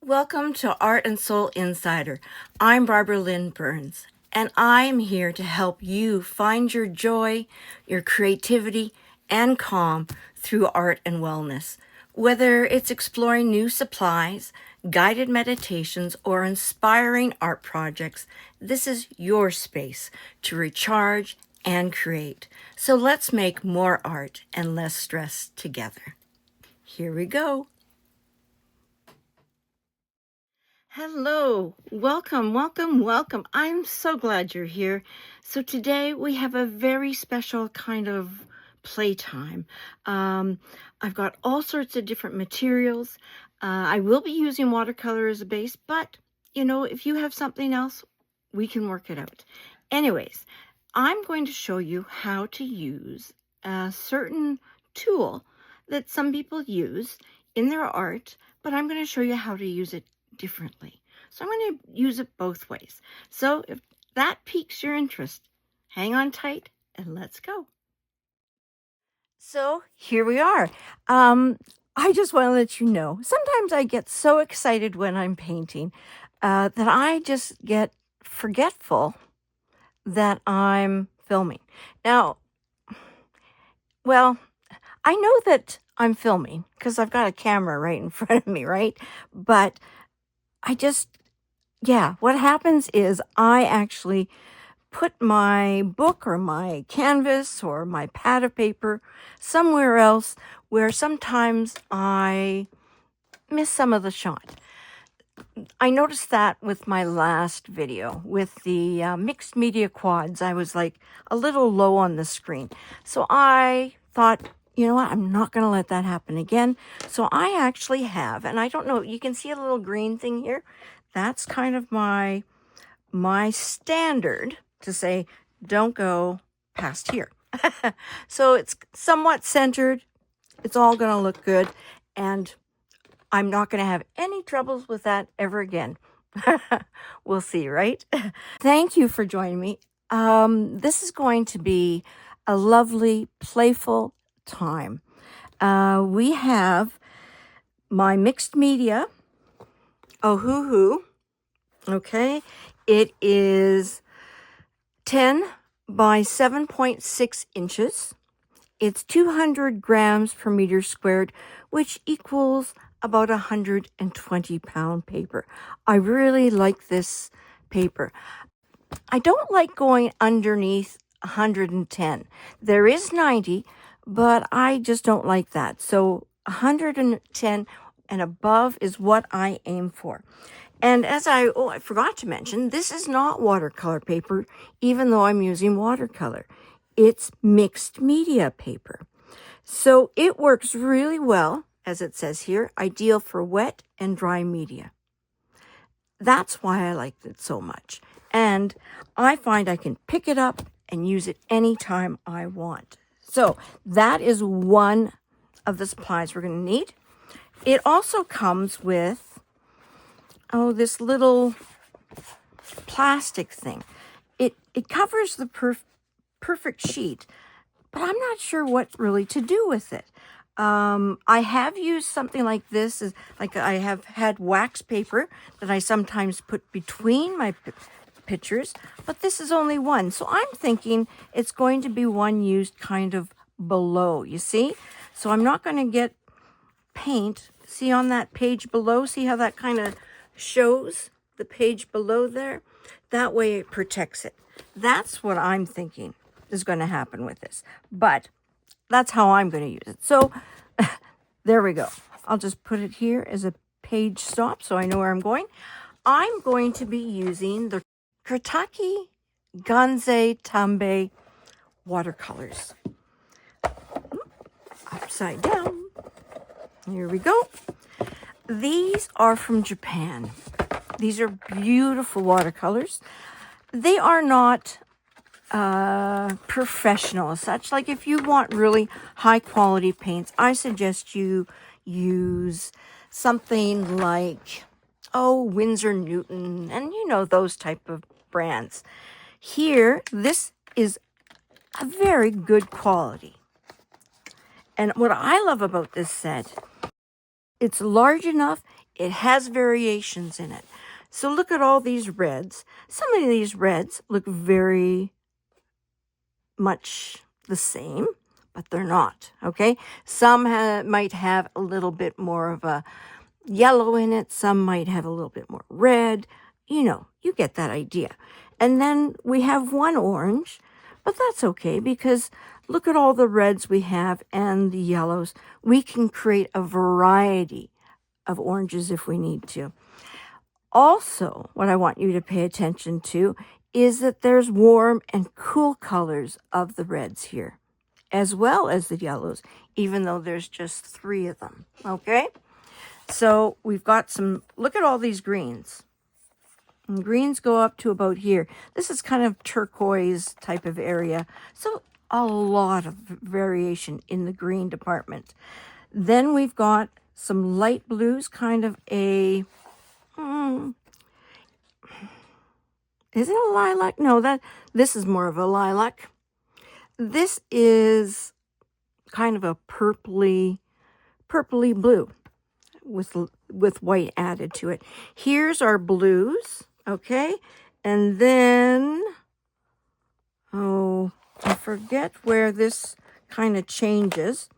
Welcome to Art and Soul Insider. I'm Barbara Lynn Burns, and I'm here to help you find your joy, your creativity, and calm through art and wellness. Whether it's exploring new supplies, guided meditations, or inspiring art projects, this is your space to recharge and create. So let's make more art and less stress together. Here we go. Hello, welcome. I'm so glad you're here. So today we have a very special kind of playtime. I've got all sorts of different materials. I will be using watercolor as a base, but if you have something else, we can work it out. Anyways, I'm going to show you how to use a certain tool that some people use in their art, but I'm going to show you how to use it differently. So I'm going to use it both ways. So if that piques your interest, hang on tight and let's go. So here we are. I just want to let you know, sometimes I get so excited when I'm painting that I just get forgetful that I'm filming. Now, well, I know that I'm filming because I've got a camera right in front of me, right? But what happens is I actually put my book or my canvas or my pad of paper somewhere else where sometimes I miss some of the shot. I noticed that with my last video with the mixed media quads. I was like a little low on the screen. So I thought, you know what, I'm not going to let that happen again. So I actually have, and I don't know, you can see a little green thing here. That's kind of my standard to say, don't go past here. So it's somewhat centered. It's all going to look good. And I'm not going to have any troubles with that ever again. We'll see, right? Thank you for joining me. This is going to be a lovely, playful time. We have my mixed media. Oh, hoo. Okay. It is 10 by 7.6 inches. It's 200 grams per meter squared, which equals about 120-pound paper. I really like this paper. I don't like going underneath 110. There is 90, but I just don't like that. So 110 and above is what I aim for. And as I forgot to mention, this is not watercolor paper, even though I'm using watercolor. It's mixed media paper. So it works really well, as it says here, ideal for wet and dry media. That's why I like it so much. And I find I can pick it up and use it anytime I want. So that is one of the supplies we're going to need. It also comes with this little plastic thing. It covers the perfect sheet, but I'm not sure what really to do with it. I have used something like this, like I have had wax paper that I sometimes put between my pictures, but this is only one. So I'm thinking it's going to be one used kind of below, you see? So I'm not going to get paint. See on that page below, see how that kind of shows the page below there? That way it protects it. That's what I'm thinking is going to happen with this. But that's how I'm going to use it. So there we go. I'll just put it here as a page stop so I know where I'm going. I'm going to be using the Krataki Ganze Tambe watercolors. Upside down. Here we go. These are from Japan. These are beautiful watercolors. They are not professional as such. Like if you want really high quality paints, I suggest you use something like, Winsor Newton and those type of brands. Here, this is a very good quality. And what I love about this set It's large enough. It has variations in it. So look at all these reds. Some of these reds look very much the same, but they're not, okay? Some might have a little bit more of a yellow in it. Some might have a little bit more red. You know, you get that idea. And then we have one orange, but that's okay because look at all the reds we have and the yellows. We can create a variety of oranges if we need to. Also, what I want you to pay attention to is that there's warm and cool colors of the reds here, as well as the yellows, even though there's just 3 of them, okay? So we've got some, look at all these greens. And greens go up to about here. This is kind of turquoise type of area. So a lot of variation in the green department. Then we've got some light blues, kind of a, is it a lilac? No, this is more of a lilac. This is kind of a purpley blue with white added to it. Here's our blues, okay? And then, oh, I forget where this kind of changes.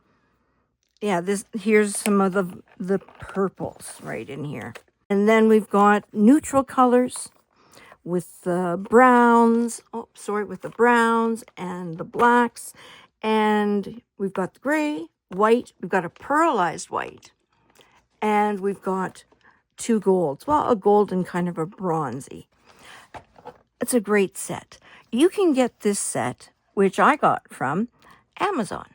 Yeah, here's some of the purples right in here. And then we've got neutral colors with the browns, with the browns and the blacks. And we've got the gray, white, we've got a pearlized white. And we've got 2 golds. Well, a gold and kind of a bronzy. It's a great set. You can get this set, which I got from Amazon.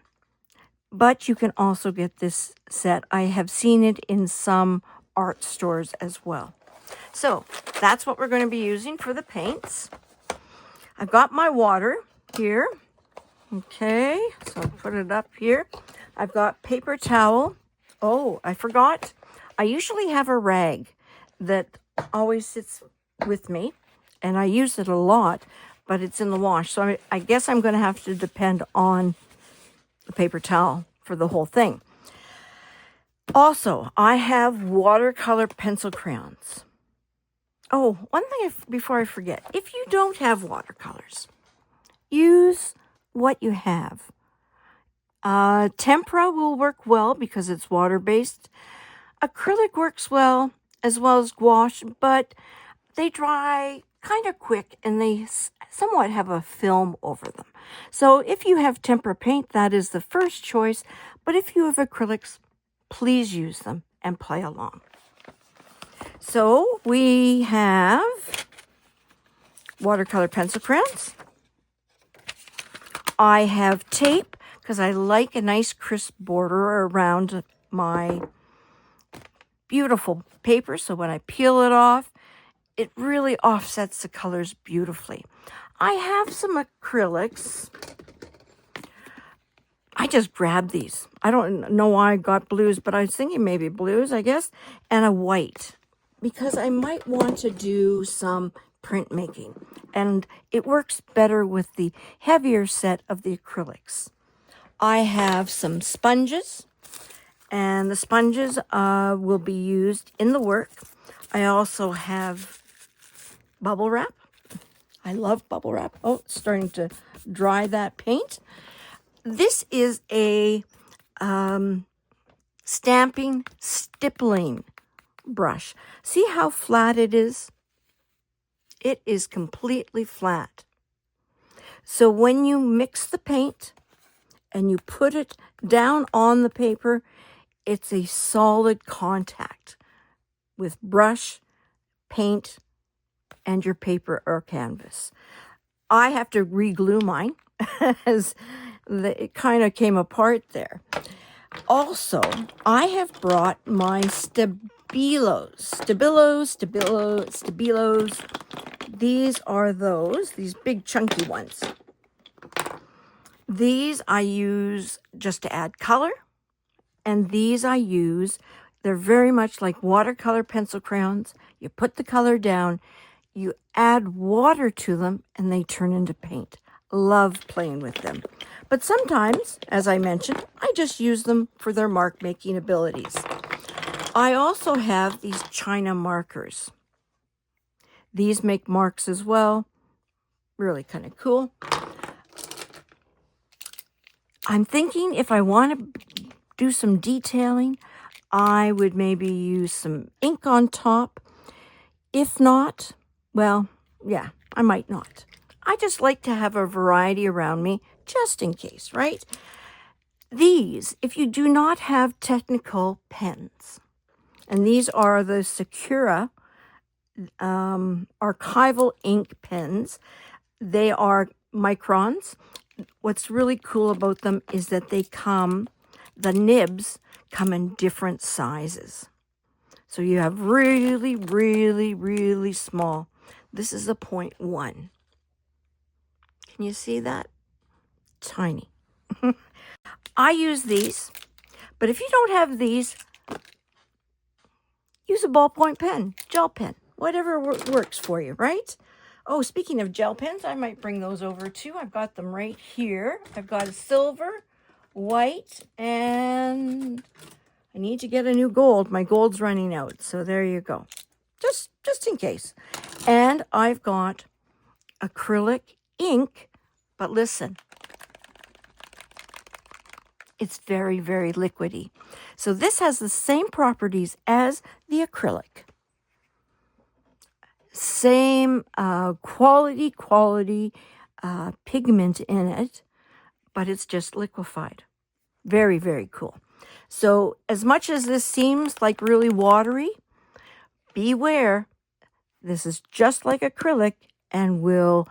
But you can also get this set. I have seen it in some art stores as well. So that's what we're going to be using for the paints. I've got my water here. Okay, so I'll put it up here. I've got paper towel. Oh, I forgot. I usually have a rag that always sits with me, and I use it a lot, but it's in the wash. So I guess I'm going to have to depend on the paper towel for the whole thing. Also, I have watercolor pencil crayons. Oh, one thing before I forget. If you don't have watercolors, use what you have. Tempera will work well because it's water-based. Acrylic works well as gouache, but they dry kind of quick and they somewhat have a film over them. So if you have tempera paint, that is the first choice. But if you have acrylics, please use them and play along. So we have watercolor pencil crayons. I have tape because I like a nice crisp border around my beautiful paper. So when I peel it off, it really offsets the colors beautifully. I have some acrylics. I just grabbed these. I don't know why I got blues, but I was thinking maybe blues, I guess, and a white because I might want to do some printmaking. And it works better with the heavier set of the acrylics. I have some sponges, and the sponges will be used in the work. I also have bubble wrap. I love bubble wrap. Oh, it's starting to dry that paint. This is a stamping, stippling brush. See how flat it is? It is completely flat. So when you mix the paint and you put it down on the paper, it's a solid contact with brush, paint, and your paper or canvas. I have to re-glue mine as it kind of came apart there. Also, I have brought my Stabilos. These are these big chunky ones. These I use just to add color. And these they're very much like watercolor pencil crayons. You put the color down, you add water to them, and they turn into paint. Love playing with them. But sometimes, as I mentioned, I just use them for their mark-making abilities. I also have these China markers. These make marks as well. Really kind of cool. I'm thinking if I want to do some detailing, I would maybe use some ink on top. If not, well, yeah, I might not. I just like to have a variety around me just in case, right? These, if you do not have technical pens, and these are the Sakura archival ink pens. They are microns. What's really cool about them is that the nibs come in different sizes. So you have really, really, really small. This is a 0.1. Can you see that? Tiny. I use these, but if you don't have these, use a ballpoint pen, gel pen, whatever works for you, right? Oh, speaking of gel pens, I might bring those over too. I've got them right here. I've got a silver, white, and I need to get a new gold. My gold's running out, so there you go. Just in case. And I've got acrylic ink, but listen, it's very, very liquidy. So this has the same properties as the acrylic. Same quality pigment in it, but it's just liquefied. Very, very cool. So as much as this seems like really watery, beware. This is just like acrylic and will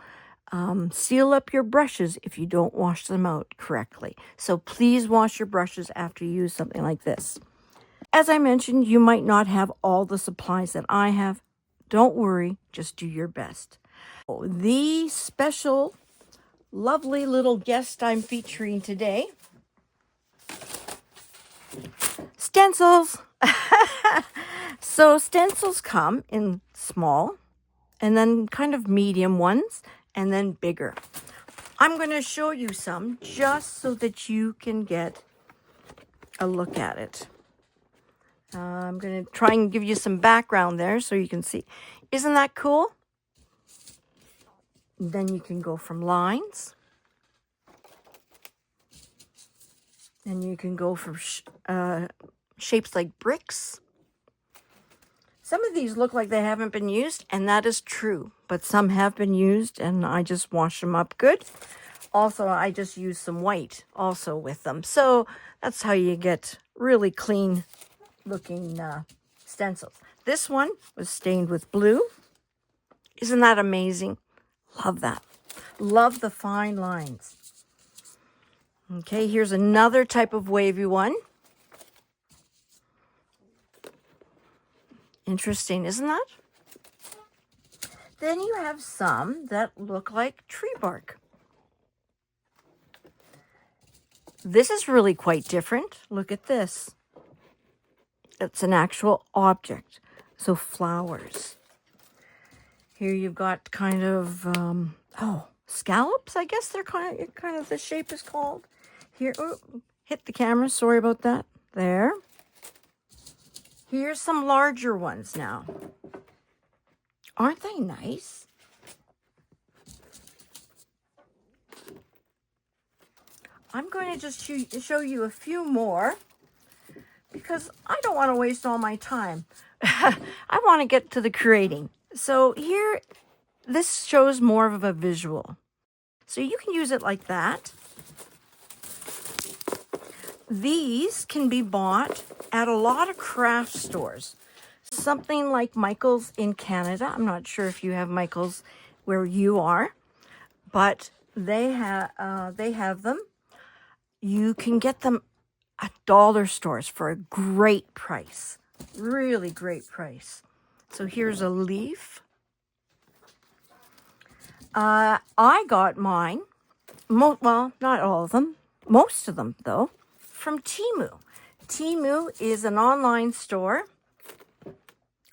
seal up your brushes if you don't wash them out correctly. So please wash your brushes after you use something like this. As I mentioned, you might not have all the supplies that I have. Don't worry, just do your best. The special, lovely little guest I'm featuring today, stencils. So stencils come in small and then kind of medium ones and then bigger. I'm going to show you some just so that you can get a look at it. I'm going to try and give you some background there so you can see. Isn't that cool? Then you can go from lines. And you can go from shapes like bricks. Some of these look like they haven't been used, and that is true. But some have been used, and I just wash them up good. Also, I just use some white also with them. So that's how you get really clean looking stencils. This one was stained with blue. Isn't that amazing? Love that. Love the fine lines. Okay, here's another type of wavy one. Interesting, isn't that? Then you have some that look like tree bark. This is really quite different. Look at this. It's an actual object. So flowers. Here you've got kind of, scallops, I guess they're kind of the shape is called. Here, hit the camera, sorry about that. There. Here's some larger ones now. Aren't they nice? I'm going to just show you a few more because I don't want to waste all my time. I want to get to the creating. So here, this shows more of a visual. So you can use it like that. These can be bought at a lot of craft stores. Something like Michael's in Canada. I'm not sure if you have Michael's where you are, but they have them. You can get them at dollar stores for a great price. Really great price. So here's a leaf. I got mine, well, not all of them, most of them though, from Temu. Temu is an online store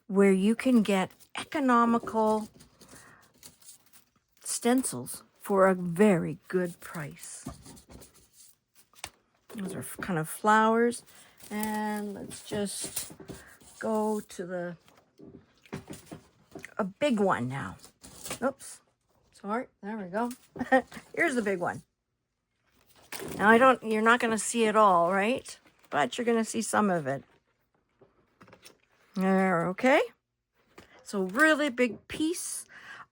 where you can get economical stencils for a very good price. Those are kind of flowers. And let's just go to a big one now. Oops. Sorry. There we go. Here's the big one. Now you're not going to see it all, right? But you're going to see some of it. There, okay. So really big piece.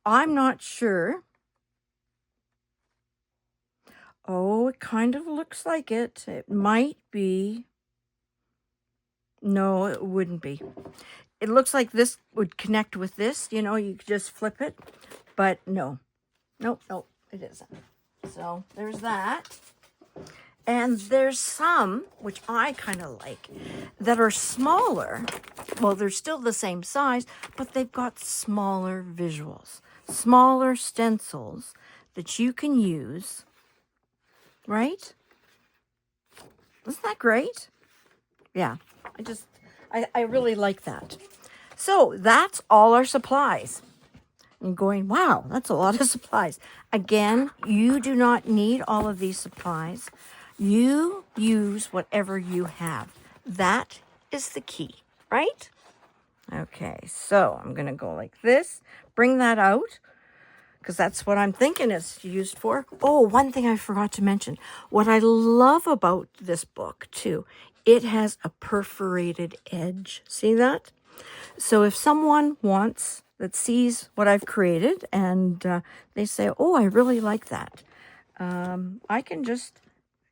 I'm not sure. Oh, it kind of looks like it. It might be. No, it wouldn't be. It looks like this would connect with this. You know, you could just flip it. But no. Nope, it isn't. So there's that. And there's some, which I kind of like, that are smaller. Well, they're still the same size, but they've got smaller visuals, smaller stencils that you can use, right? Isn't that great? Yeah, I really like that. So that's all our supplies. And going, wow, that's a lot of supplies. Again, you do not need all of these supplies. You use whatever you have. That is the key, right? Okay, so I'm going to go like this. Bring that out, because that's what I'm thinking it's used for. Oh, one thing I forgot to mention. What I love about this book, too, it has a perforated edge. See that? So if someone that sees what I've created and they say, oh, I really like that, I can just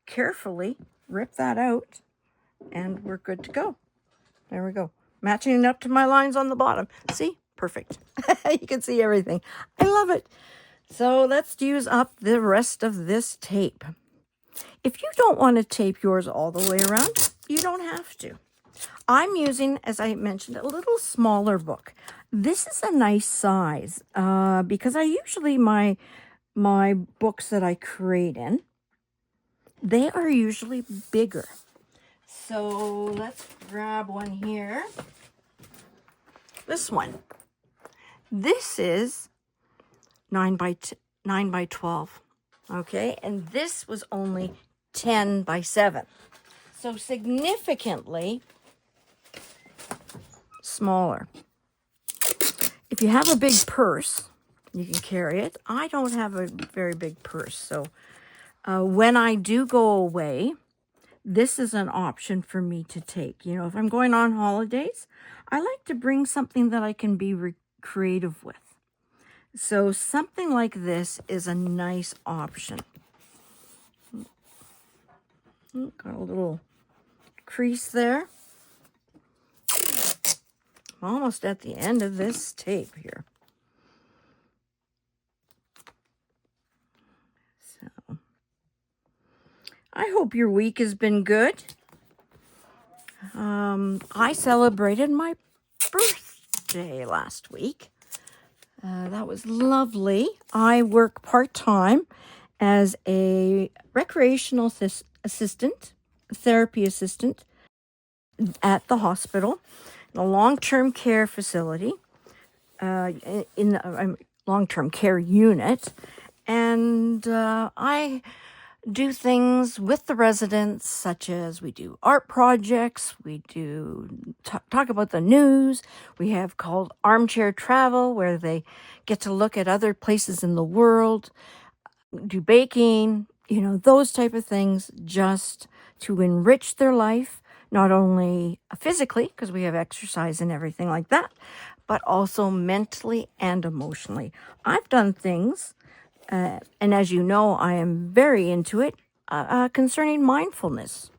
carefully rip that out and we're good to go. There we go. Matching it up to my lines on the bottom. See? Perfect. You can see everything. I love it. So let's use up the rest of this tape. If you don't want to tape yours all the way around, you don't have to. I'm using, as I mentioned, a little smaller book. This is a nice size because I usually, my books that I create in, they are usually bigger. So let's grab one here. This one. This is 9 by 12. Okay, and this was only 10 by 7. So significantly smaller. If you have a big purse, you can carry it. I don't have a very big purse, so when I do go away, this is an option for me to take. You know, if I'm going on holidays, I like to bring something that I can be creative with. So something like this is a nice option. Got a little crease there. I'm almost at the end of this tape here. So I hope your week has been good. I celebrated my birthday last week. That was lovely. I work part-time as a recreational therapy assistant at the hospital, in a long-term care facility, in a long-term care unit. And I do things with the residents, such as we do art projects, we do talk about the news, we have called armchair travel, where they get to look at other places in the world, do baking, you know, those type of things, just to enrich their life, not only physically, because we have exercise and everything like that, but also mentally and emotionally. I've done things, and as you know, I am very into it, concerning mindfulness.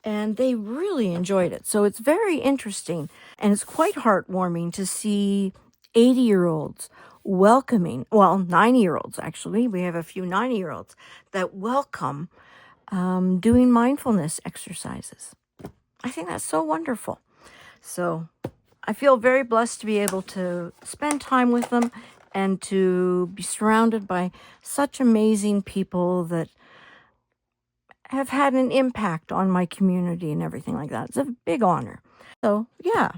And they really enjoyed it. So it's very interesting. And it's quite heartwarming to see 80-year-olds welcoming, well, 90-year-olds actually. We have a few 90-year-olds that welcome doing mindfulness exercises. I think that's so wonderful. So I feel very blessed to be able to spend time with them and to be surrounded by such amazing people that have had an impact on my community and everything like that. It's a big honor. So, yeah,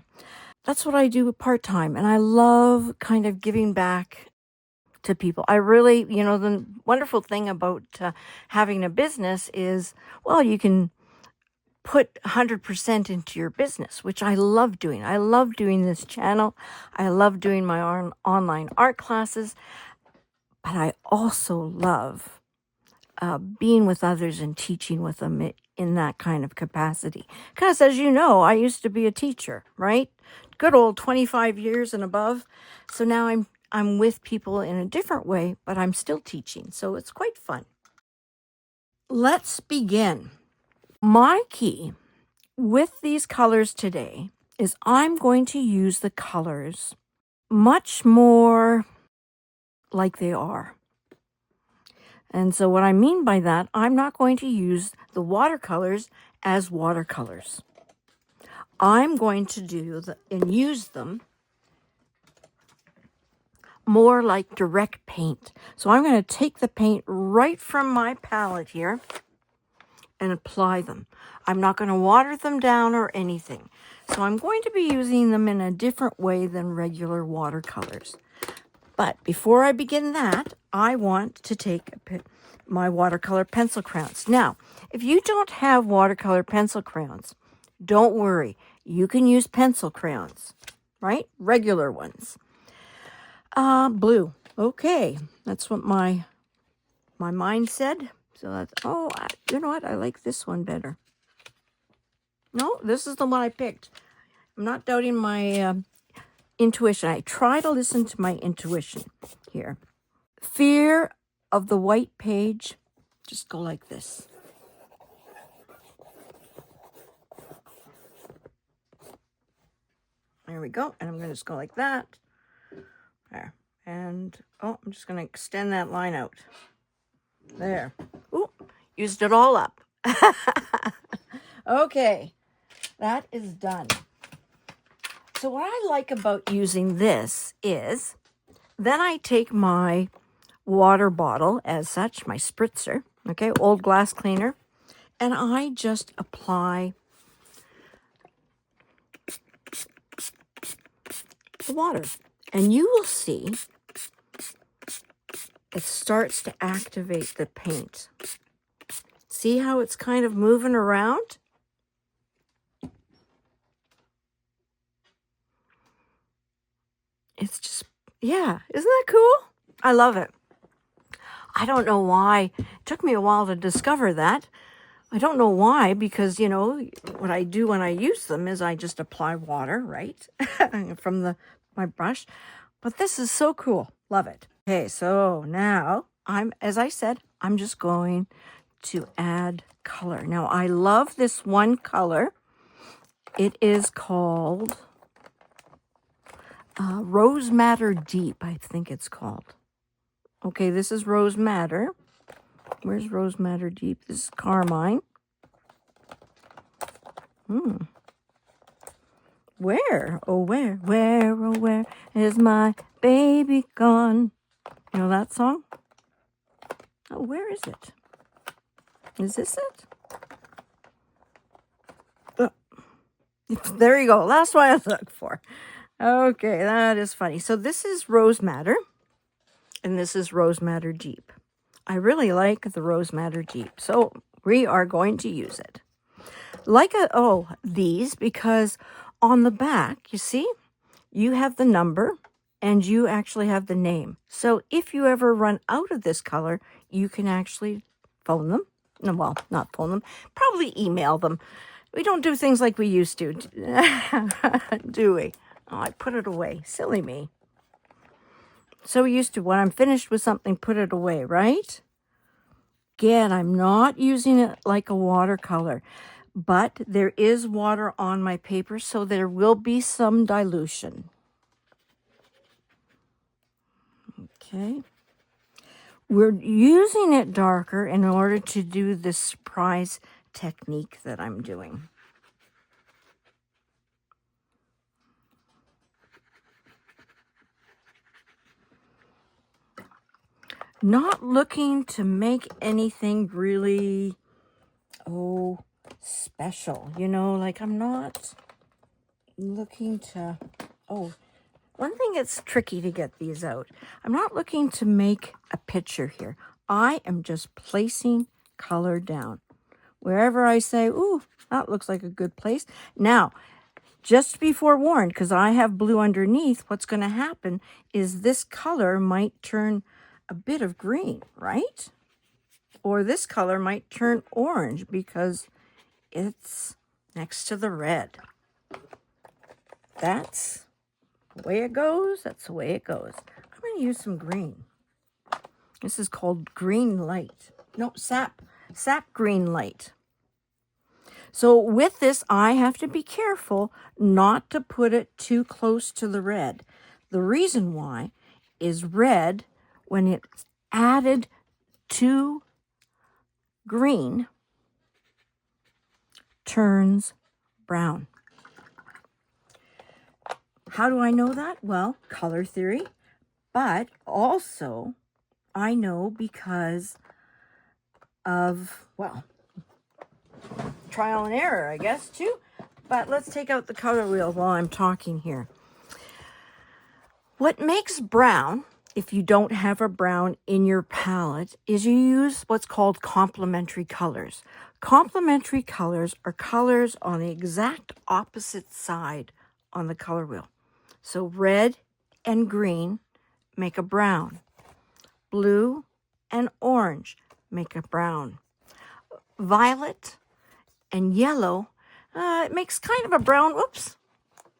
that's what I do part-time. And I love kind of giving back to people. I really, you know, the wonderful thing about having a business is, well, you can put 100% into your business, which I love doing. I love doing this channel. I love doing my online art classes, but I also love being with others and teaching with them in that kind of capacity. Because as you know, I used to be a teacher, right? Good old 25 years and above. So now I'm with people in a different way, but I'm still teaching. So it's quite fun. Let's begin. My key with these colors today is I'm going to use the colors much more like they are. And so what I mean by that, I'm not going to use the watercolors as watercolors. I'm going to use them more like direct paint. So I'm going to take the paint right from my palette here and apply them. I'm not going to water them down or anything. So I'm going to be using them in a different way than regular watercolors. But before I begin that, I want to take my watercolor pencil crayons. Now, if you don't have watercolor pencil crayons, don't worry. You can use pencil crayons, right? Regular ones. Blue. Okay, that's what my mind said. So that's, you know what? I like this one better. No, this is the one I picked. I'm not doubting my intuition. I try to listen to my intuition here. Fear of the white page. Just go like this. There we go. And I'm going to just go like that. There. And, I'm just going to extend that line out. There. Ooh, used it all up. Okay. That is done. So what I like about using this is then I take my water bottle as such, my spritzer, okay, old glass cleaner, and I just apply the water. And you will see it starts to activate the paint. See how it's kind of moving around? It's just, yeah, isn't that cool? I love it. I don't know why. It took me a while to discover that. I don't know why, because, you know, what I do when I use them is I just apply water, right, from my brush. But this is so cool. Love it. Okay, so now as I said, I'm just going to add color. Now, I love this one color. It is called Rose Madder Deep, I think it's called. Okay, this is Rose Madder. Where's Rose Madder Deep? This is Carmine. Where? Oh, where is my baby gone? You know that song? Oh, where is it? Is this it? Oh, there you go. Last one I looked for. Okay, that is funny. So this is Rose Madder, and this is Rose Madder Deep. I really like the Rose Madder Deep, so we are going to use it. These, because on the back, you see, you have the number and you actually have the name. So if you ever run out of this color, you can actually phone them. Well, not phone them, probably email them. We don't do things like we used to, do we? Oh, I put it away. Silly me. So used to, when I'm finished with something, put it away, right? Again, I'm not using it like a watercolor, but there is water on my paper, so there will be some dilution. Okay. We're using it darker in order to do this surprise technique that I'm doing. Not looking to make anything really, special. You know, like I'm not looking to, one thing it's tricky to get these out. I'm not looking to make a picture here. I am just placing color down Wherever I say, ooh, that looks like a good place. Now, just be forewarned, because I have blue underneath, what's going to happen is this color might turn a bit of green, right? Or this color might turn orange because it's next to the red. That's the way it goes. That's the way it goes. I'm going to use some green. This is called green light. No, sap green light. So with this, I have to be careful not to put it too close to the red. The reason why is red, when it's added to green, turns brown. How do I know that? Well, color theory, but also I know because of, well, trial and error, I guess, too. But let's take out the color wheel while I'm talking here. What makes brown, if you don't have a brown in your palette, is you use what's called complementary colors. Complementary colors are colors on the exact opposite side on the color wheel. So red and green make a brown. Blue and orange make a brown. Violet and yellow, it makes kind of a brown. Whoops,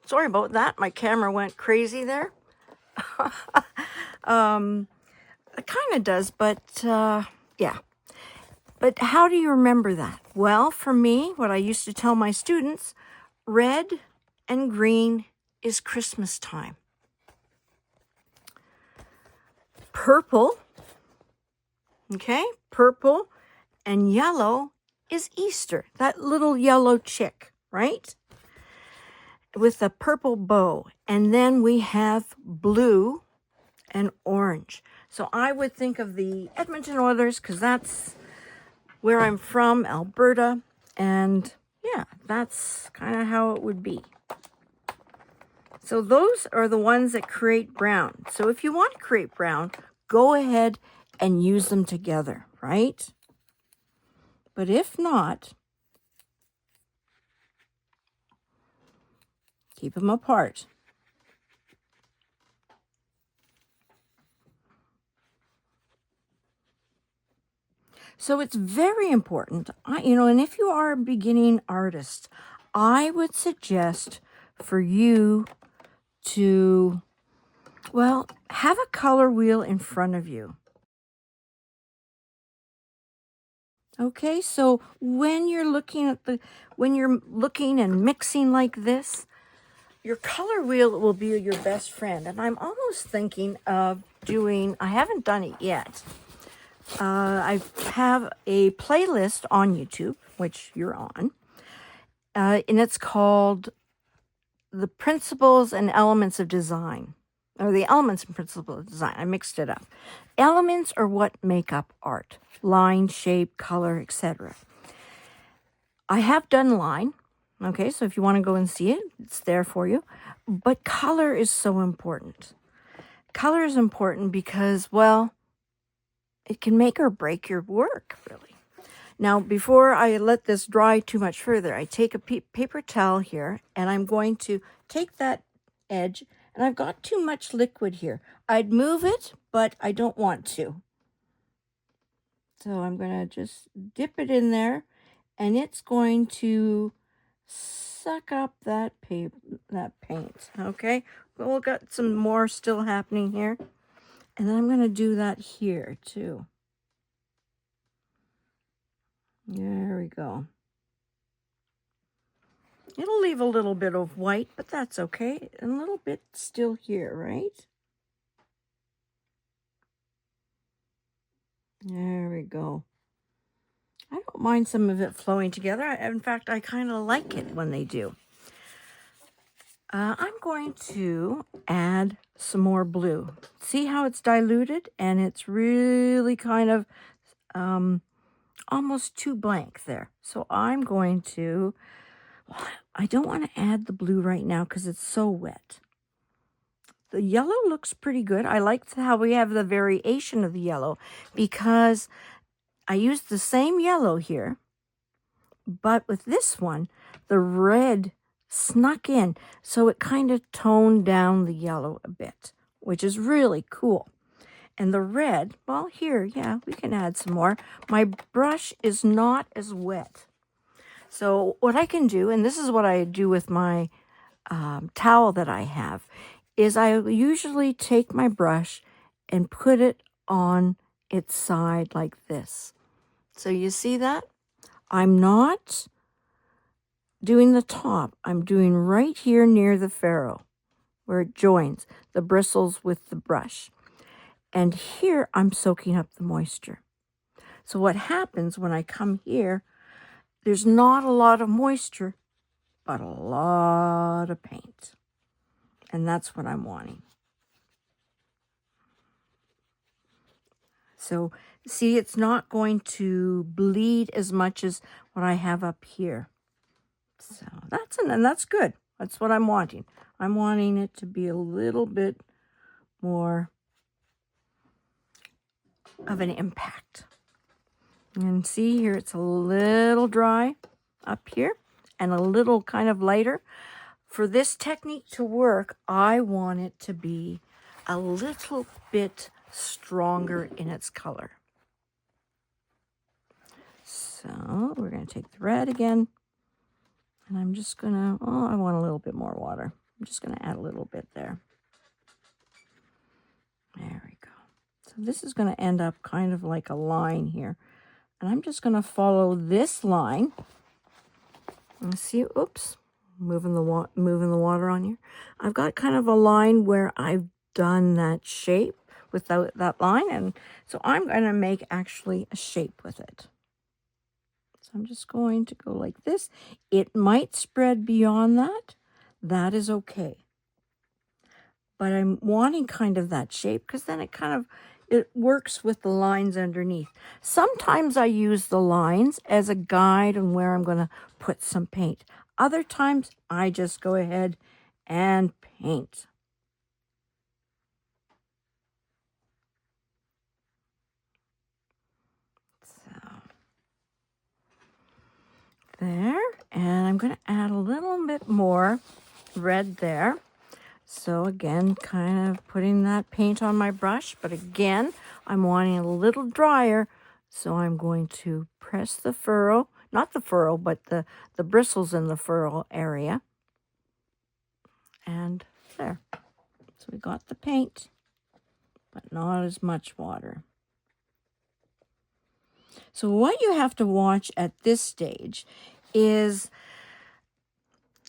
sorry about that. My camera went crazy there. It kind of does, but yeah. But how do you remember that? Well, for me, what I used to tell my students, red and green is Christmas time. Purple, okay, purple and yellow is Easter, that little yellow chick, right? With a purple bow. And then we have blue and orange. So I would think of the Edmonton Oilers, because that's where I'm from, Alberta. And yeah, that's kind of how it would be. So those are the ones that create brown. So if you want to create brown, go ahead and use them together, right? But if not, keep them apart. So it's very important, and if you are a beginning artist, I would suggest for you to, well, have a color wheel in front of you. Okay, so when you're looking and mixing like this, your color wheel will be your best friend. And I'm almost thinking of doing, I haven't done it yet. I have a playlist on YouTube, which you're on, and it's called The Principles and Elements of Design, or The Elements and Principles of Design. I mixed it up. Elements are what make up art: line, shape, color, etc. I have done line. Okay, so if you want to go and see it, it's there for you. But color is so important. Color is important because, well, it can make or break your work, really. Now, before I let this dry too much further, I take a paper towel here, and I'm going to take that edge, and I've got too much liquid here. I'd move it, but I don't want to. So I'm going to just dip it in there, and it's going to suck up that paint. Okay, but we've got some more still happening here. And then I'm going to do that here too. There we go. It'll leave a little bit of white, but that's okay. And a little bit still here, right? There we go. I don't mind some of it flowing together. In fact, I kind of like it when they do. I'm going to add some more blue. See how it's diluted? And it's really kind of almost too blank there. So I'm going to, I don't want to add the blue right now because it's so wet. The yellow looks pretty good. I like how we have the variation of the yellow because I used the same yellow here, But with this one, the red snuck in, so it kind of toned down the yellow a bit, which is really cool. And the red, well, here, yeah, we can add some more. My brush is not as wet. So what I can do, and this is what I do with my towel that I have, is I usually take my brush and put it on its side like this. So you see that? I'm not doing the top. I'm doing right here near the ferrule where it joins the bristles with the brush. And here I'm soaking up the moisture. So what happens when I come here, there's not a lot of moisture, but a lot of paint. And that's what I'm wanting. So see, it's not going to bleed as much as what I have up here. So that's good. That's what I'm wanting. I'm wanting it to be a little bit more of an impact. And see here, it's a little dry up here and a little kind of lighter. For this technique to work, I want it to be a little bit stronger in its color. So we're going to take the red again. And I'm just going to, I want a little bit more water. I'm just going to add a little bit there. There we go. So this is going to end up kind of like a line here. And I'm just going to follow this line. And see, oops, moving the water on here. I've got kind of a line where I've done that shape without that line. And so I'm going to make actually a shape with it. I'm just going to go like this. It might spread beyond that. That is okay. But I'm wanting kind of that shape because then it works with the lines underneath. Sometimes I use the lines as a guide on where I'm going to put some paint. Other times I just go ahead and paint. There, and I'm going to add a little bit more red there. So again, kind of putting that paint on my brush, but again, I'm wanting a little drier, so I'm going to press the furrow, not the furrow, but the bristles in the furrow area. And there. So we got the paint, but not as much water. So what you have to watch at this stage is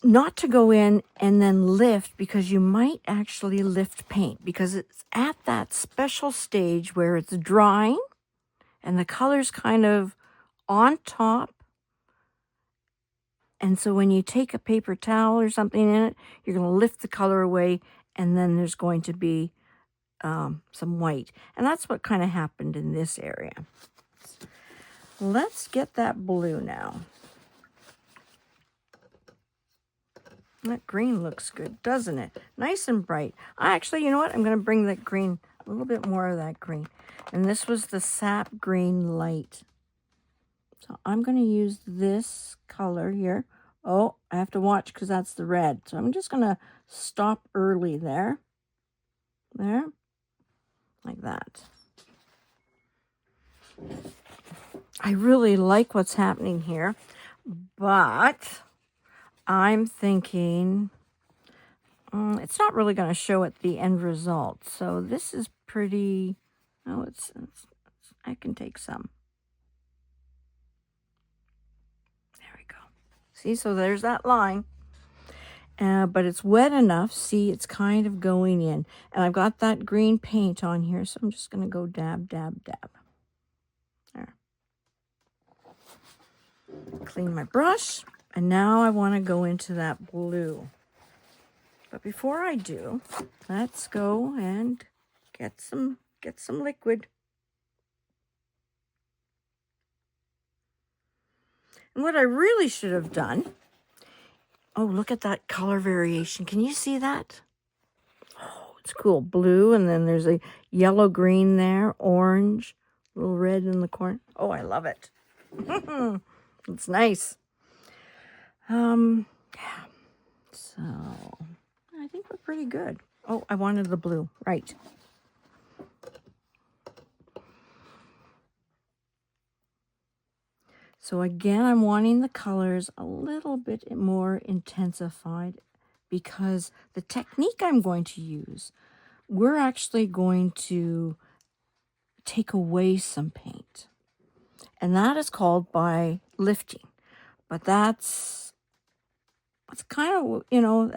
not to go in and then lift, because you might actually lift paint, because it's at that special stage where it's drying and the color's kind of on top. And so when you take a paper towel or something in it, you're going to lift the color away, and then there's going to be some white. And that's what kind of happened in this area. Let's get that blue now. That green looks good, doesn't it? Nice and bright. Actually, you know what? I'm going to bring that green, a little bit more of that green. And this was the sap green light. So I'm going to use this color here. Oh, I have to watch because that's the red. So I'm just going to stop early there. There. Like that. I really like what's happening here, but I'm thinking it's not really going to show at the end result. So this is pretty, I can take some. There we go. See, so there's that line. But it's wet enough. See, it's kind of going in. And I've got that green paint on here, so I'm just going to go dab, dab, dab. There. Clean my brush. And now I want to go into that blue. But before I do, let's go and get some liquid. And what I really should have done, oh, look at that color variation. Can you see that? Oh, it's cool. Blue, and then there's a yellow green there, orange, a little red in the corner. Oh, I love it. It's nice. Yeah. So I think we're pretty good. Oh, I wanted the blue, right. So again, I'm wanting the colors a little bit more intensified because the technique I'm going to use, we're actually going to take away some paint. And that is called by lifting. But that's kind of, you know,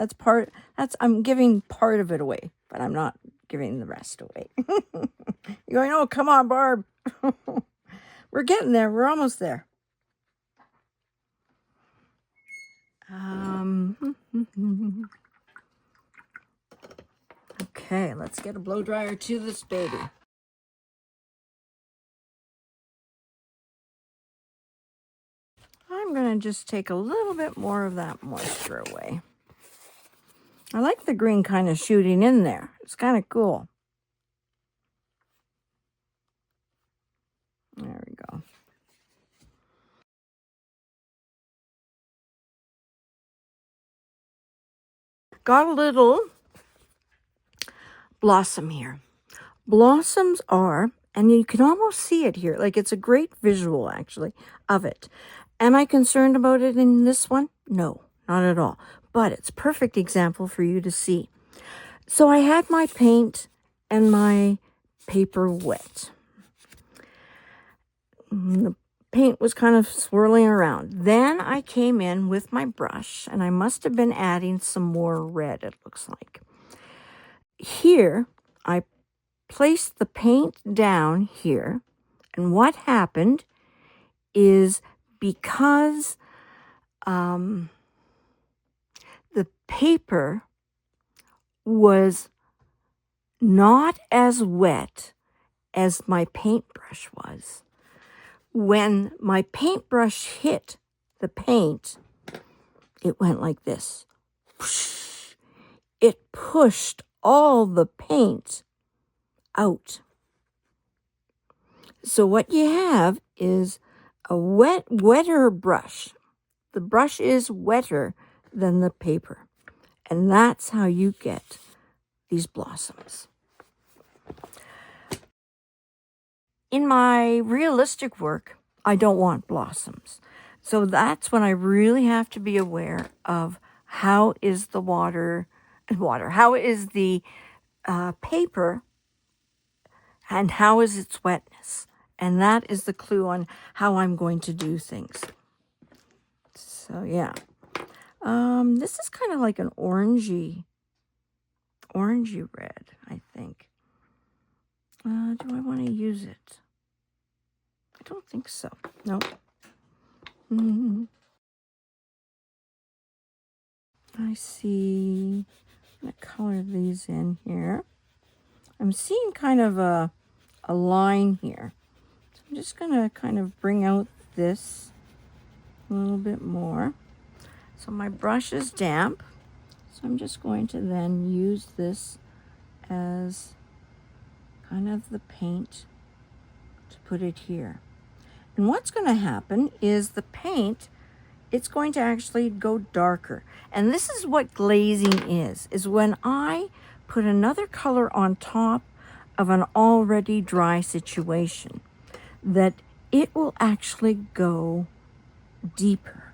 I'm giving part of it away, but I'm not giving the rest away. You're going, oh, come on, Barb. We're getting there. We're almost there. Okay, let's get a blow dryer to this baby. I'm going to just take a little bit more of that moisture away. I like the green kind of shooting in there. It's kind of cool. There we go. Got a little blossom here. Blossoms are, and you can almost see it here, like it's a great visual actually of it. Am I concerned about it in this one? No, not at all. But it's a perfect example for you to see. So I had my paint and my paper wet. The paint was kind of swirling around. Then I came in with my brush, and I must have been adding some more red, it looks like. Here, I placed the paint down here, and what happened is because the paper was not as wet as my paintbrush was, when my paintbrush hit the paint, it went like this. It pushed all the paint out. So what you have is a wetter brush. The brush is wetter than the paper. And that's how you get these blossoms. In my realistic work, I don't want blossoms. So that's when I really have to be aware of how is the how is the paper, and how is its wetness. And that is the clue on how I'm going to do things. So yeah. This is kind of like an orangey red, I think. Do I want to use it? I don't think so. No. I see. I'm going to color these in here. I'm seeing kind of a line here. So I'm just going to kind of bring out this a little bit more. So my brush is damp. So I'm just going to then use this as kind of the paint to put it here. And what's going to happen is the paint, it's going to actually go darker. And this is what glazing is when I put another color on top of an already dry situation, that it will actually go deeper.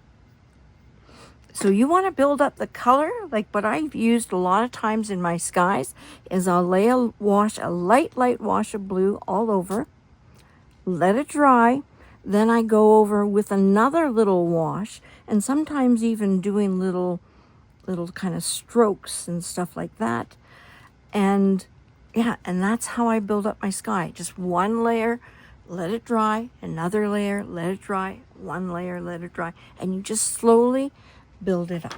So you want to build up the color, like what I've used a lot of times in my skies is I'll lay a light wash of blue all over, let it dry, then I go over with another little wash, and sometimes even doing little kind of strokes and stuff like that. And yeah, and that's how I build up my sky. Just one layer, let it dry, another layer, let it dry, one layer, let it dry, and you just slowly build it up.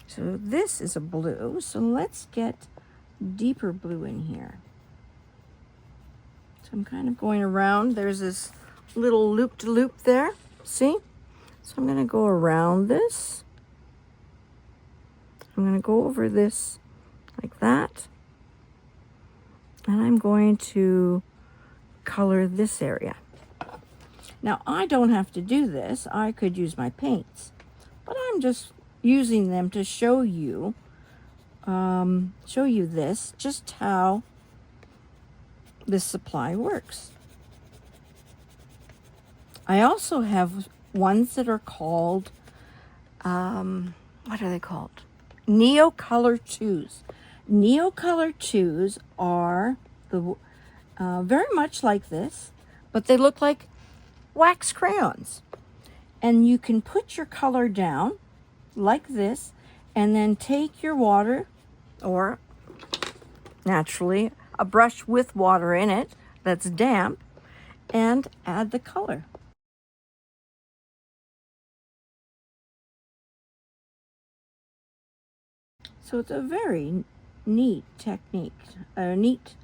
So this is a blue, so let's get deeper blue in here. So I'm kind of going around. There's this little loop-to-loop there, see? So I'm going to go around this. I'm going to go over this like that. And I'm going to color this area. Now, I don't have to do this. I could use my paints. I'm just using them to show you this, just how this supply works. I also have ones that are called, what are they called? NeoColor 2s. NeoColor 2s are the very much like this, but they look like wax crayons. And you can put your color down like this, and then take your water, or naturally a brush with water in it that's damp, and add the color. So it's a very neat technique, a neat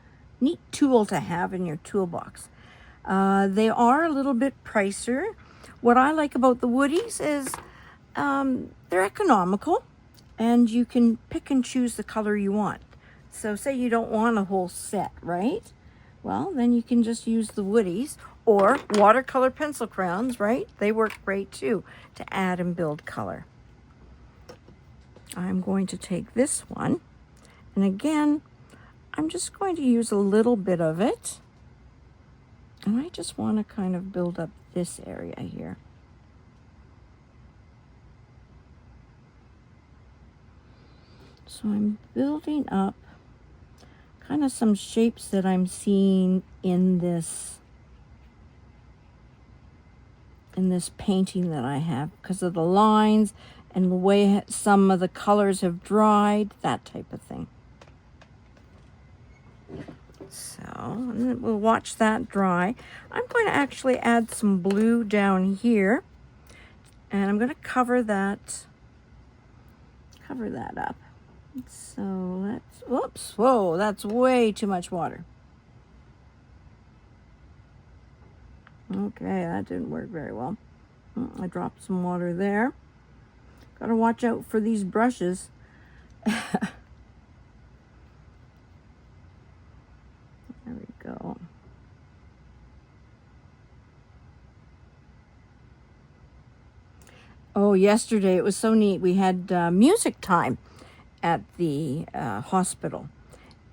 tool to have in your toolbox. They are a little bit pricier. What I like about the woodies is they're economical, and you can pick and choose the color you want. So say you don't want a whole set, right? Well, then you can just use the woodies, or watercolor pencil crayons, right? They work great too to add and build color. I'm going to take this one, and again, I'm just going to use a little bit of it, and I just want to kind of build up this area here. So I'm building up kind of some shapes that I'm seeing in this painting that I have, because of the lines and the way some of the colors have dried, that type of thing. So we'll watch that dry. I'm going to actually add some blue down here, and I'm going to cover that up. So let's, whoops, whoa, that's way too much water. Okay, that didn't work very well. I dropped some water there. Gotta watch out for these brushes. There we go. Oh, yesterday it was so neat. We had music time at the hospital.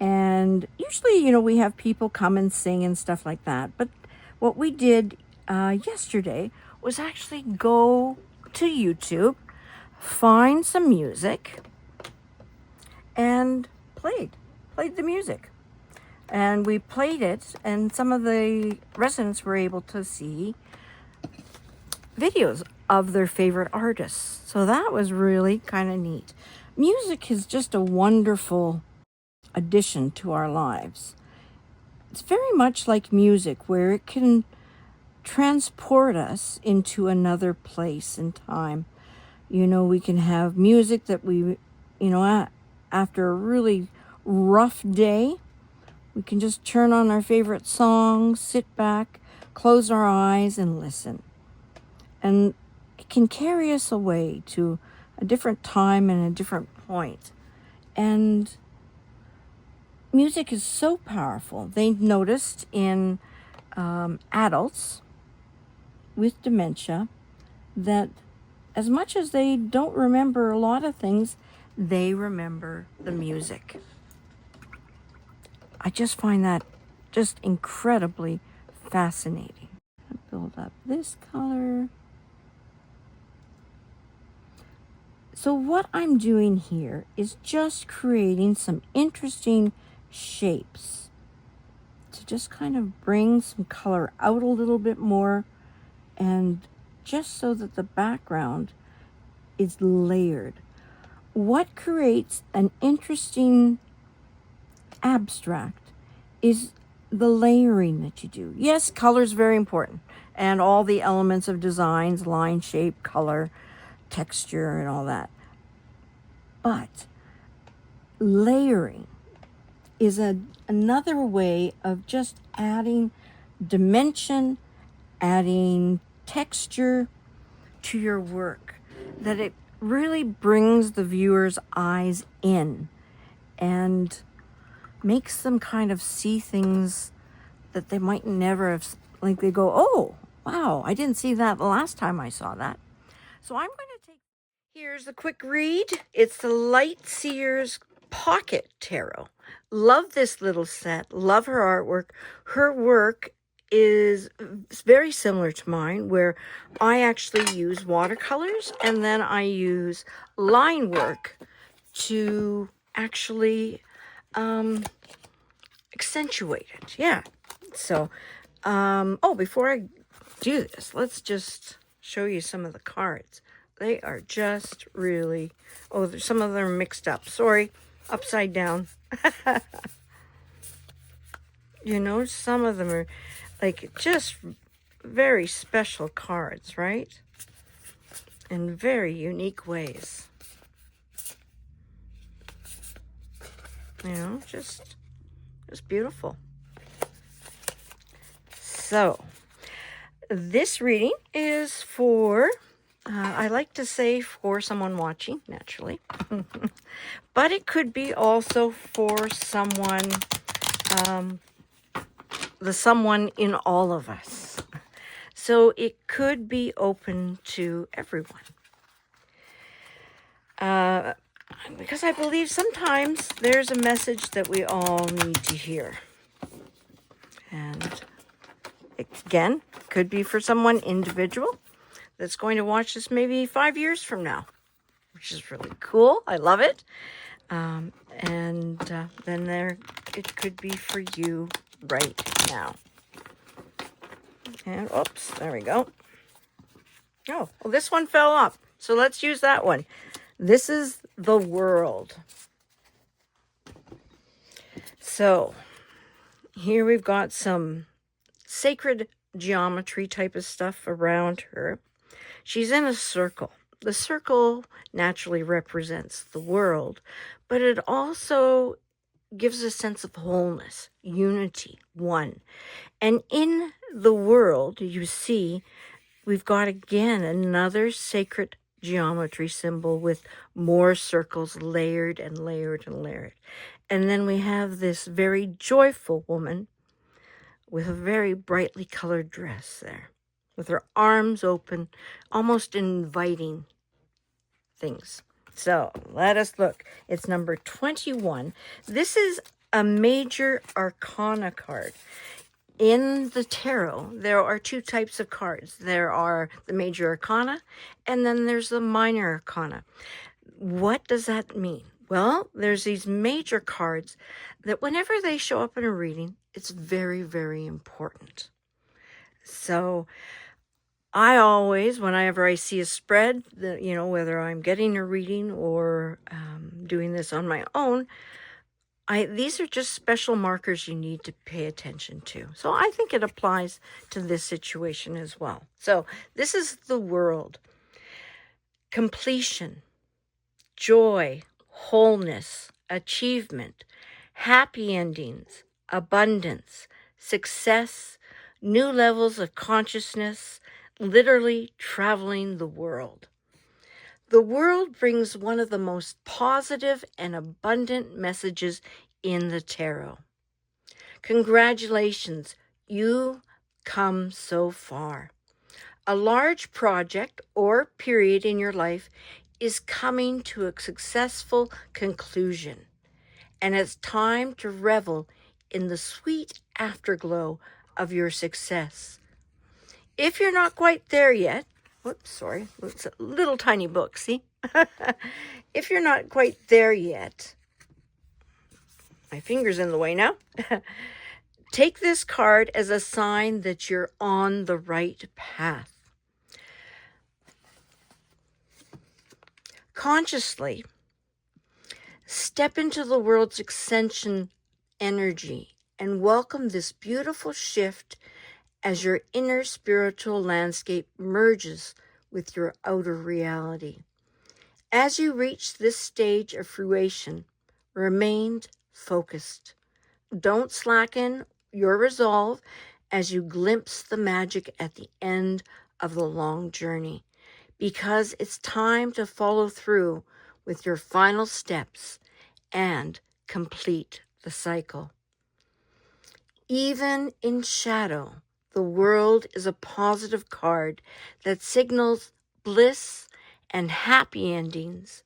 And usually, you know, we have people come and sing and stuff like that. But what we did yesterday was actually go to YouTube, find some music, and played the music. And we played it, and some of the residents were able to see videos of their favorite artists. So that was really kind of neat. Music is just a wonderful addition to our lives. It's very much like music, where it can transport us into another place and time. You know, we can have music that we, you know, after a really rough day, we can just turn on our favorite song, sit back, close our eyes, and listen. And it can carry us away to a different time and a different point. And music is so powerful. They noticed in adults with dementia that as much as they don't remember a lot of things, they remember the music. I just find that just incredibly fascinating. Build up this color. So what I'm doing here is just creating some interesting shapes to just kind of bring some color out a little bit more, and just so that the background is layered. What creates an interesting abstract is the layering that you do. Yes, color is very important, and all the elements of designs, line, shape, color, texture, and all that. But layering is another way of just adding dimension, adding texture to your work, that it really brings the viewer's eyes in and makes them kind of see things that they might never have, like they go, oh, wow, I didn't see that the last time I saw that. So I'm going to take Here's a quick read. It's the Light Seers Pocket Tarot. Love this little set. Love her artwork. Her work is very similar to mine, where I actually use watercolors and then I use line work to actually accentuate it. Yeah. So, oh, before I do this, let's just show you some of the cards. They are just really, oh, some of them are mixed up. Sorry, upside down. You know, some of them are like just very special cards, right? In very unique ways. You know, just beautiful. So, this reading is for, I like to say for someone watching, naturally. But it could be also for someone, the someone in all of us. So it could be open to everyone. Because I believe sometimes there's a message that we all need to hear. And again, could be for someone individual that's going to watch this maybe 5 years from now, which is really cool. I love it. And then it could be for you right now. And oops, there we go. Oh, well, this one fell off. So let's use that one. This is the world. So here we've got some sacred geometry type of stuff around her. She's in a circle. The circle naturally represents the world, but it also gives a sense of wholeness, unity, one. And in the world, you see, we've got again another sacred geometry symbol with more circles layered and layered and layered. And then we have this very joyful woman with a very brightly colored dress there, with her arms open, almost inviting things. So let us look. It's number 21. This is a major arcana card. In the tarot, there are two types of cards. There are the major arcana, and then there's the minor arcana. What does that mean? Well, there's these major cards that whenever they show up in a reading, it's very, very important. So I always, whenever I see a spread, whether I'm getting a reading or doing this on my own, these are just special markers you need to pay attention to. So I think it applies to this situation as well. So this is the world. Completion, joy, wholeness, achievement, happy endings, abundance, success, new levels of consciousness, literally traveling the world. The world brings one of the most positive and abundant messages in the tarot. Congratulations, you come so far. A large project or period in your life is coming to a successful conclusion, and it's time to revel in the sweet afterglow of your success. If you're not quite there yet, whoops, sorry, it's a little tiny book, see? If you're not quite there yet, my finger's in the way now, take this card as a sign that you're on the right path. Consciously step into the world's ascension energy and welcome this beautiful shift as your inner spiritual landscape merges with your outer reality. As you reach this stage of fruition, remain focused. Don't slacken your resolve as you glimpse the magic at the end of the long journey, because it's time to follow through with your final steps and complete the cycle. Even in shadow, the world is a positive card that signals bliss and happy endings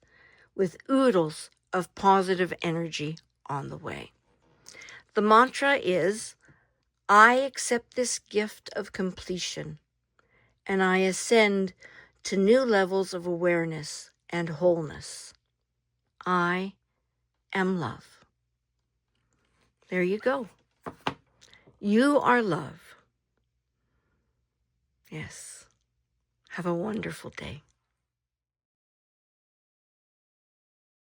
with oodles of positive energy on the way. The mantra is, I accept this gift of completion, and I ascend to new levels of awareness and wholeness. I am love. There you go. You are love. Yes. Have a wonderful day.